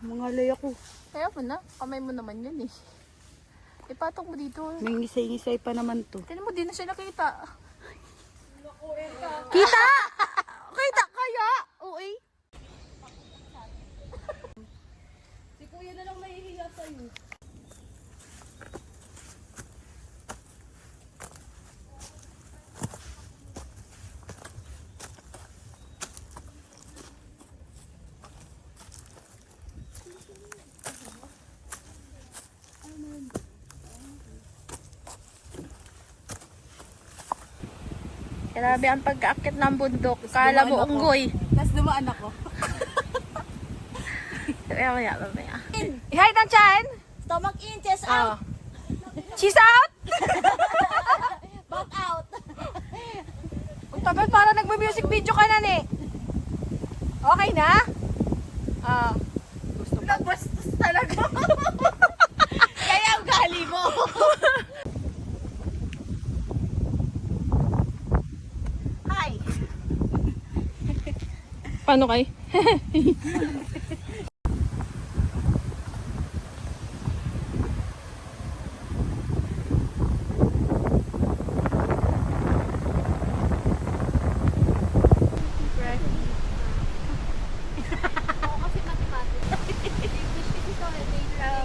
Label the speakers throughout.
Speaker 1: Mga lay ako.
Speaker 2: Kaya mo na. Kamay mo naman yun eh. Ipatong mo dito.
Speaker 1: May ngisay-ngisay pa naman to.
Speaker 2: Tignan mo, di na siya nakita.
Speaker 1: Kita! Kita kaya? Uy.
Speaker 2: Si kuya na lang mahihiya sa'yo. Grabe ang pagkaakit ng bundok. Kala mo unggoy.
Speaker 1: Tapos dumaan ako.
Speaker 2: Mamaya. I-hide ang chan!
Speaker 1: Stomach in, chest
Speaker 2: Ah. Cheese out!
Speaker 1: back out.
Speaker 2: Ang tagal para nagme-music video ka na ni. Okay na? Ah.
Speaker 1: Nabastos talaga. Kaya ang gali mo. Hi.
Speaker 2: Paano kay?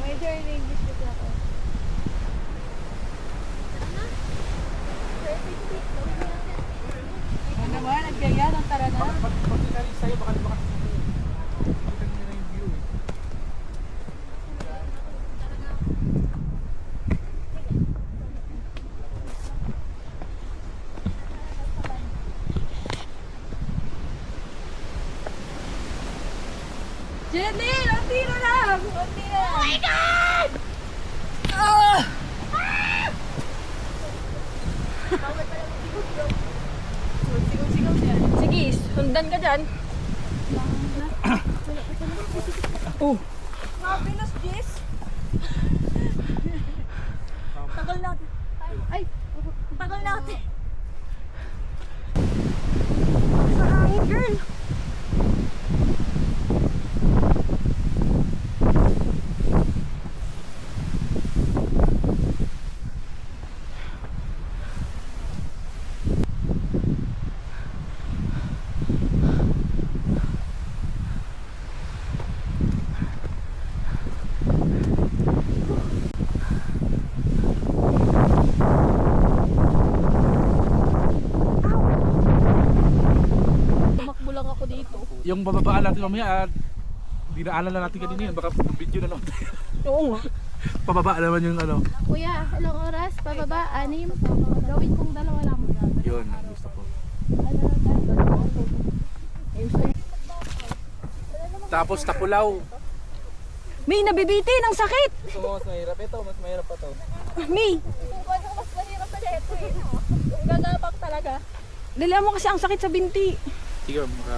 Speaker 2: Major in English kasi ako.
Speaker 1: Ano naman, nagyaya ng tara na.
Speaker 3: Pag nilari sa'yo, baka di makakasama. Kita nyo na yung view eh.
Speaker 2: Jenny! Unti na lang! Unti na!
Speaker 1: Oh my God! Sigaw-sigaw niya.
Speaker 2: Sige, sundan ka dyan.
Speaker 1: Mabilas, Jess. Tagal natin. Ay, tagal natin.
Speaker 2: Sa hangin, girl. Tumakbo lang ako dito.
Speaker 3: Yung bababaan natin mamaya at dinaanan na natin kanina yun. Baka video na naman tayo.
Speaker 2: Oo nga.
Speaker 3: Pababa naman yung ano.
Speaker 2: Kuya, ilang oras? Pababa, 6. Gawin kong 2 lang.
Speaker 3: Yun, ang gusto ko. Tapos Tapulaw.
Speaker 2: May nabibitin ang sakit.
Speaker 3: Ito mas mahirap. Ito mas mahirap pa to.
Speaker 2: May.
Speaker 1: Mas mahirap pala ito eh. Gagapak talaga.
Speaker 2: Dala mo kasi ang sakit sa binti.
Speaker 3: Sige, maka...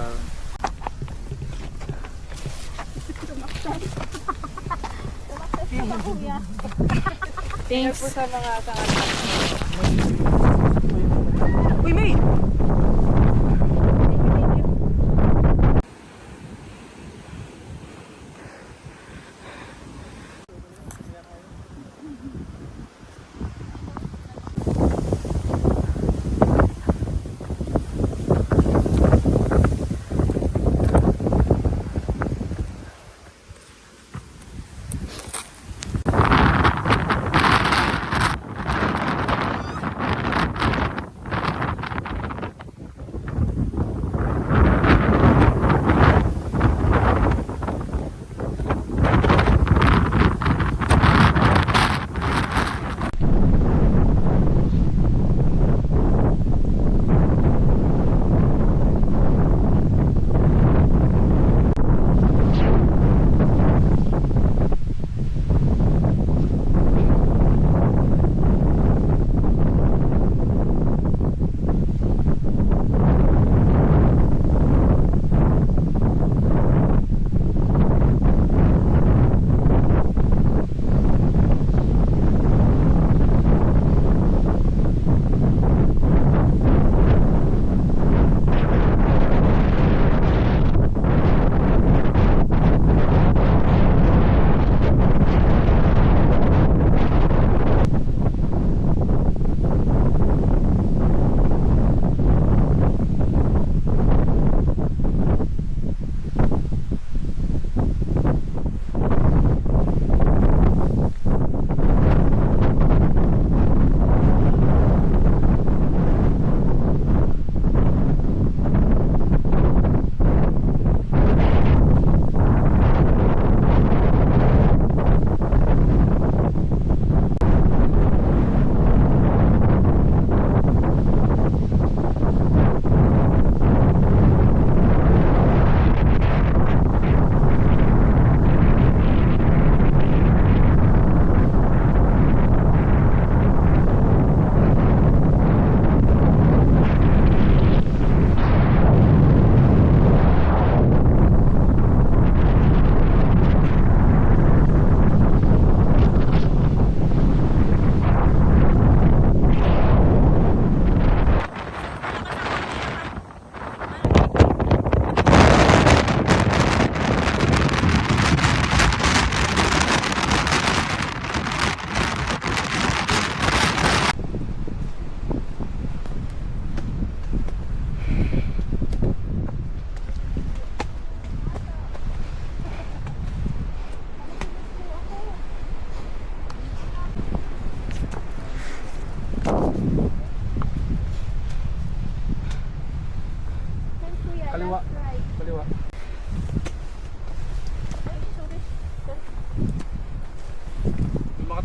Speaker 2: Thanks.
Speaker 1: Sa mga
Speaker 2: Uy, May!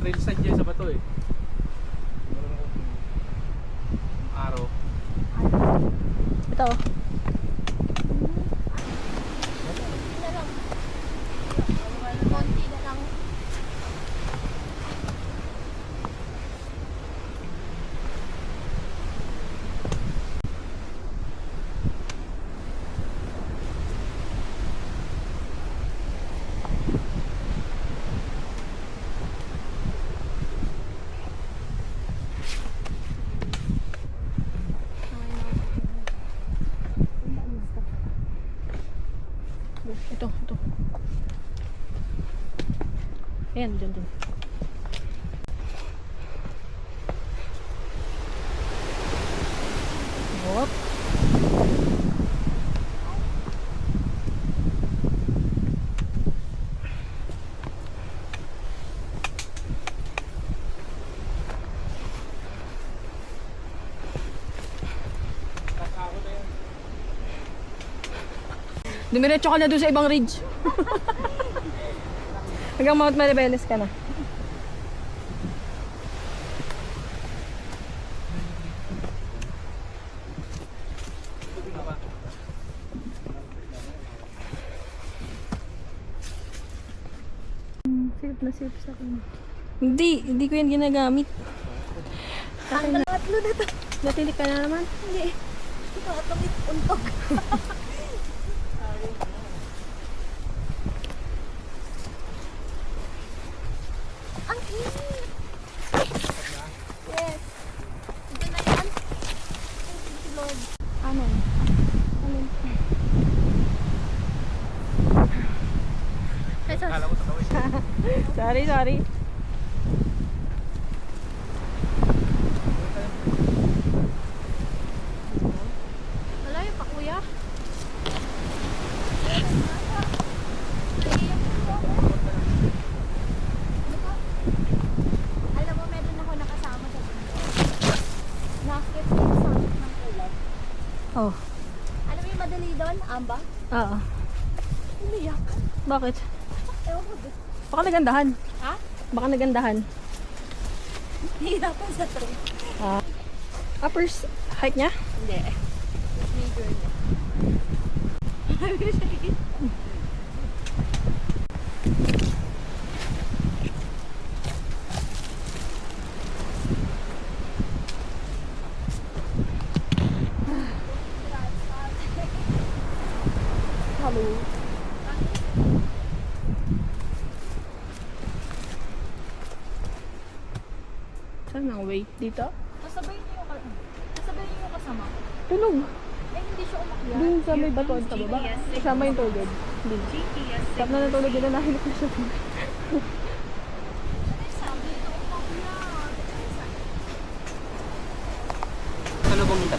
Speaker 3: trail side dyan sa bato eh. Araw.
Speaker 2: Ito.
Speaker 1: na lang. Konti na lang.
Speaker 2: Ito. Ayan, dyan. Hop. Dumiretso ka na doon sa ibang ridge. Hanggang Mount Maribeles ka na. Safe na safe sa akin. Hindi ko yan ginagamit.
Speaker 1: Ang tatlo na to.
Speaker 2: Natili ka na naman.
Speaker 1: Hindi. Ito, atong untog. Ang init. Yes. Ito na yan. Thank you, Lord.
Speaker 2: Ano?
Speaker 1: Jesus.
Speaker 3: Kala ko tatawin.
Speaker 2: Sorry.
Speaker 1: Malayo pa, kuya. Alam mo, meron ako nakasama sa bundok. Nakakit yung sakit ng ulan.
Speaker 2: Oh.
Speaker 1: Alam mo yung madali doon, Amba?
Speaker 2: Oo.
Speaker 1: Umiyak.
Speaker 2: Bakit?
Speaker 1: Ewan ko doon.
Speaker 2: Baka nagandahan.
Speaker 1: Ha?
Speaker 2: Baka nagandahan.
Speaker 1: Hihirapan sa trip.
Speaker 2: Uppers hike niya?
Speaker 1: Hindi. Major na.
Speaker 2: Hello. Saan ang wait dito?
Speaker 1: Kasabay niyo yung kasama.
Speaker 2: Tunog.
Speaker 1: Eh, hindi siya umakyat.
Speaker 2: Doon sa may batuan sa baba. Kasama yung tugod. Doon. Tap na natulog yun na nahilip na siya.
Speaker 1: Sabi ito umakyat.
Speaker 3: Ano bang ito?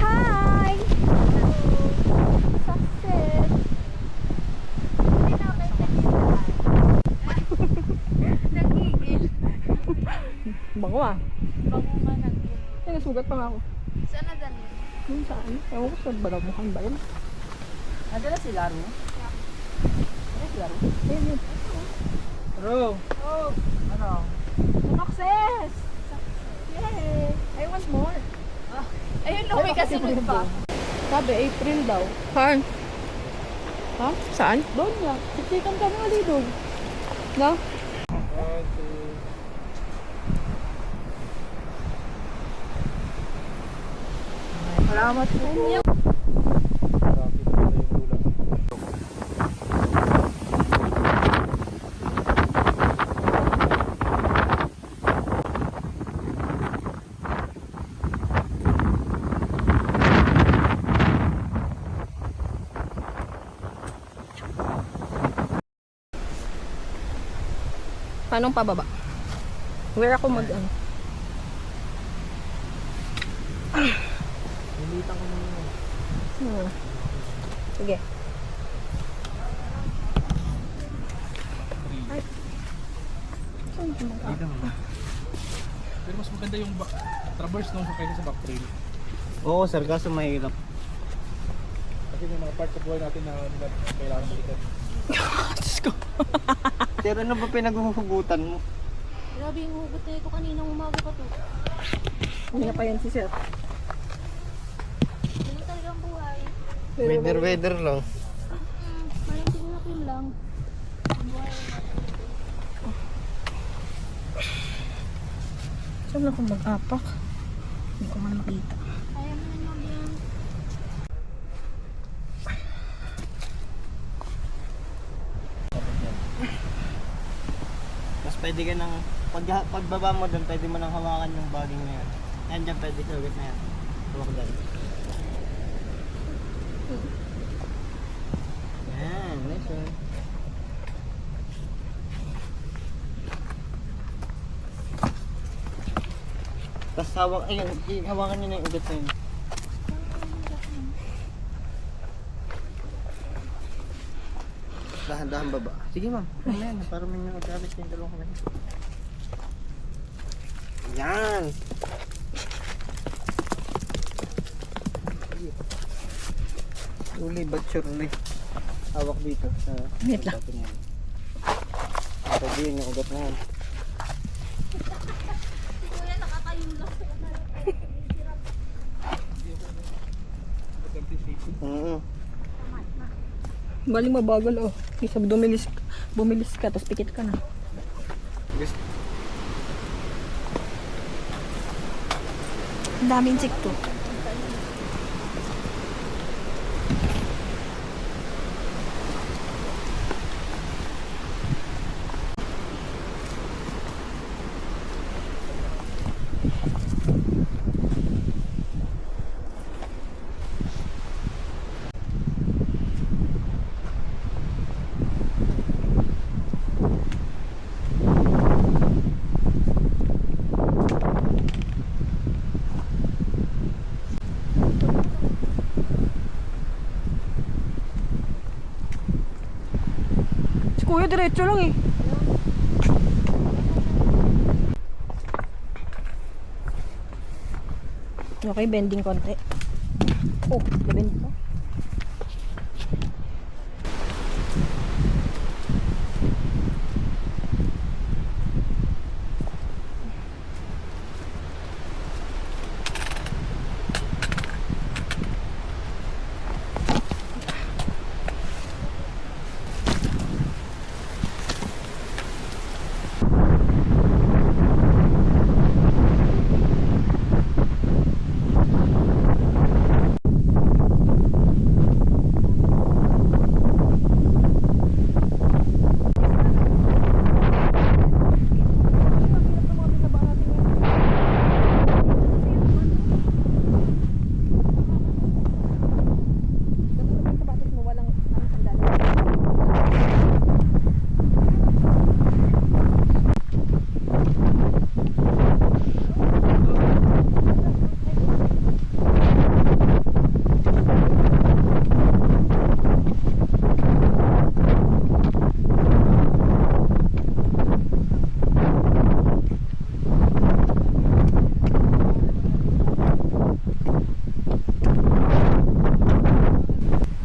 Speaker 1: Hi! Success! Hindi na may nagigil.
Speaker 2: Bango ah.
Speaker 1: Bago nga nagigil.
Speaker 2: Ay, nasugat pa nga ako.
Speaker 1: Saan nadali?
Speaker 2: Doon saan? Ewan ko sa balamuhan ba yun?
Speaker 4: Adala si Laro? Adala si Laro?
Speaker 2: Ayun yun.
Speaker 3: Bro!
Speaker 1: Oh!
Speaker 4: Ano?
Speaker 2: Success! Yay! I want more.
Speaker 1: Ayun no, may kasunod pa.
Speaker 2: Sabi, April daw. Saan? Ha? Saan? Doon lang. Siksikan kami ulit doon. No?
Speaker 4: Salamat po.
Speaker 2: Paano pababa? Where ako mag-ano?
Speaker 4: Nilitan ko muna.
Speaker 2: Sige.
Speaker 4: Dito mo.
Speaker 3: Pero mas maganda yung traverse nung kaysa sa back trail.
Speaker 4: Oo sir, kaso mahirap.
Speaker 3: Kasi may mga parts sa buhay natin na kailangan balikan.
Speaker 2: Diyos ko.
Speaker 5: Pero ano ba pinaghuhugutan mo?
Speaker 1: Grabe yung hugot na ito kaninang umaga pa to.
Speaker 2: Hindi na pa yan si sir.
Speaker 1: Ganun talagang buhay.
Speaker 5: Weather lang.
Speaker 1: Parang sinunapin lang. Buhay.
Speaker 2: Saan ako mag-apak? Hindi ko man makita.
Speaker 1: Kaya mo yan, ma'am yan.
Speaker 5: Mas pwede ka nang, pagbaba mo doon, pwede mo nang hawakan yung baging na yan. Yan dyan, pwede ka ulit na yan. Hawak dyan. Yan, nice one. Tapos hawak, ayun, hawakan nyo na yung ugat na yun. Dahan-dahan baba. Sige ma'am, mamaya na, para may nagkabit yung dalawang kamay. Yan! Slowly but surely. Hawak dito sa...
Speaker 2: Wait lang.
Speaker 5: Pwede yun yung ugat na yan.
Speaker 1: Kuya, nakakayong lang.
Speaker 2: Bali mabagal oh. Isa bumilis ka, tapos pikit ka na.
Speaker 5: Gusto.
Speaker 2: Ang daming insekto. Si kuya diretso lang eh. Okay, bending konti. Oh, bending pa.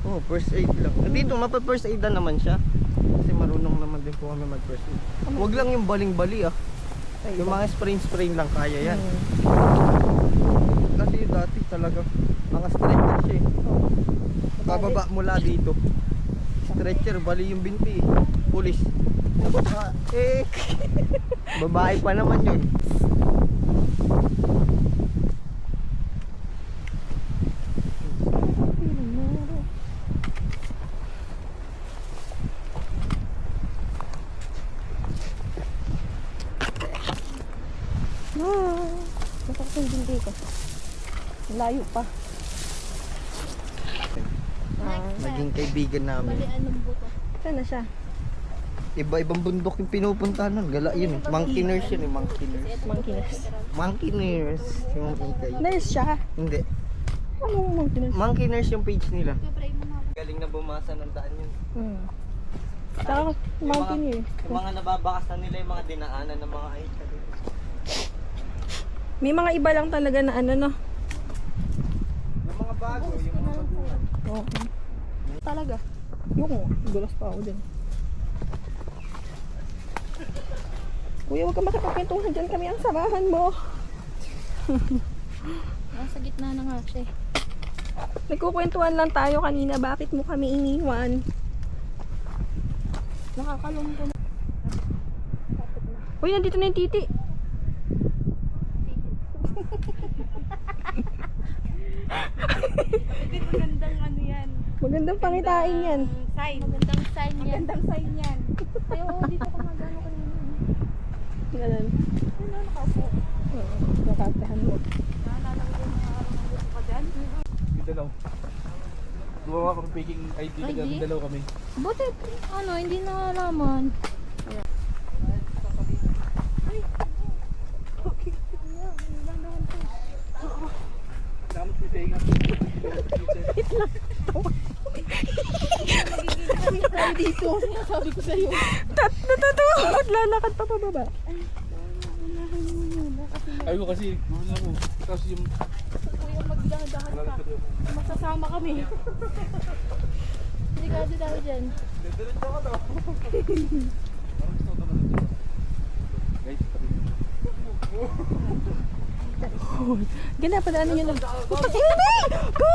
Speaker 5: Oh, first aid lang. Dito, mapa-first aid na naman siya. Kasi marunong naman din po kami mag-first aid. Huwag lang yung baling-bali ah. Yung mga sprain lang kaya yan. Kasi dati talaga, mga stretcher siya eh. Bababa mula dito. Stretcher, bali yung binti eh. Pulis. Babae pa naman yun.
Speaker 2: Masakit yung dindi ko. Layo pa.
Speaker 5: Naging kaibigan namin.
Speaker 1: Bali, anong buto?
Speaker 2: Saan na siya?
Speaker 5: Iba-ibang bundok yung pinupuntahan nun. Gala yun eh. Monkey nurse yun eh. Monkey nurse.
Speaker 2: Monkey nurse.
Speaker 5: Monkey nurse. Yung hintay.
Speaker 2: Nurse siya?
Speaker 5: Hindi.
Speaker 2: Anong monkey nurse?
Speaker 5: Monkey nurse yung page nila.
Speaker 1: Pipray mo na ako.
Speaker 5: Galing na bumasa ng daan yun.
Speaker 2: Saka monkey nurse.
Speaker 5: Yung mga nababakas na nila yung mga dinaanan ng mga ayos.
Speaker 2: May mga iba lang talaga na ano no.
Speaker 5: Yung mga bago, yung mga baguhan.
Speaker 2: Okay. Talaga. Yung dulas pa ako din. Kuya, huwag ka makipagkwentuhan dyan. Kami ang samahan mo.
Speaker 1: Nasa gitna na nga siya.
Speaker 2: Nagkukwentuhan lang tayo kanina. Bakit mo kami iniwan?
Speaker 1: Nakakalungkot.
Speaker 2: Uy, nandito na yung titi.
Speaker 1: Magandang ano yan.
Speaker 2: Magandang pangitain yan.
Speaker 1: Sign. Magandang sign yan. Magandang sign yan. Ay, oo, dito ka magano kanina.
Speaker 2: Ganun.
Speaker 1: Ano, nakaupo.
Speaker 2: Oo, nakatahan mo.
Speaker 1: Naalala ko yung mga araw ng gusto ka dyan.
Speaker 3: Mindanao. Gumawa kami faking ID,
Speaker 1: ID?
Speaker 3: Mindanao kami.
Speaker 1: Buti, ano, hindi nalaman.
Speaker 3: Nakamot ko yung ingat.
Speaker 1: Dito, sabi ko sa'yo.
Speaker 2: Natatawa ko. Maglalakad pa pababa.
Speaker 3: Ayaw ko kasi, gumawa ako. Tapos yung...
Speaker 1: Kuya, magdahan-dahan ka. Magsasama kami. Delikado daw dyan.
Speaker 3: Diretso ako to. Parang gusto ko naman ito. Guys, tabi nyo.
Speaker 2: Ganda, padaanan nyo lang. Amy! Go!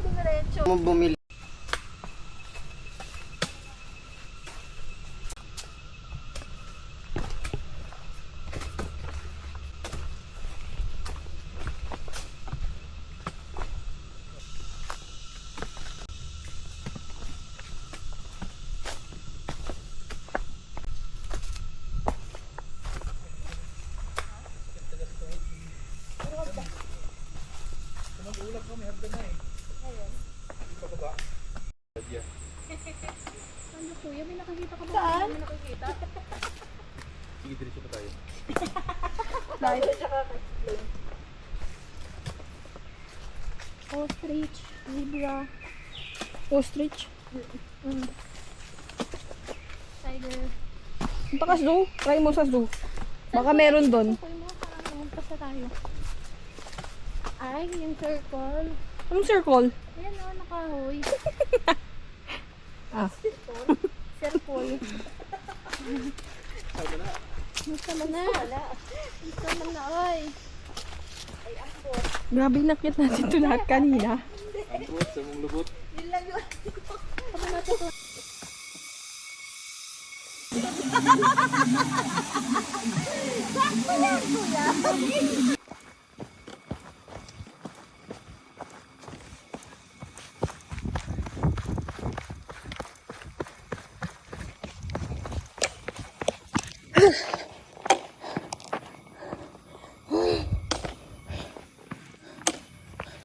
Speaker 1: Dumiretso.
Speaker 5: Bumili.
Speaker 1: Ano kuya, may nakakita ka ba?
Speaker 2: Saan?
Speaker 1: May nakakita?
Speaker 3: Sige, diretso pa tayo.
Speaker 1: Ostrich, zebra,
Speaker 2: Ostrich.
Speaker 1: tiger.
Speaker 2: Punta ka zoo. Try mo sa zoo. Baka meron doon.
Speaker 1: Kuya mo, parang lumagpas na tayo. Ay, yung circle.
Speaker 2: Anong circle?
Speaker 1: Ayan o, nakahoy.
Speaker 2: Ah.
Speaker 1: Circle. Sama na. Sama na, oy.
Speaker 2: Grabe, nakit natin ito lahat kanina.
Speaker 3: Ang tuwat sa mong lubot.
Speaker 1: Ako na ito.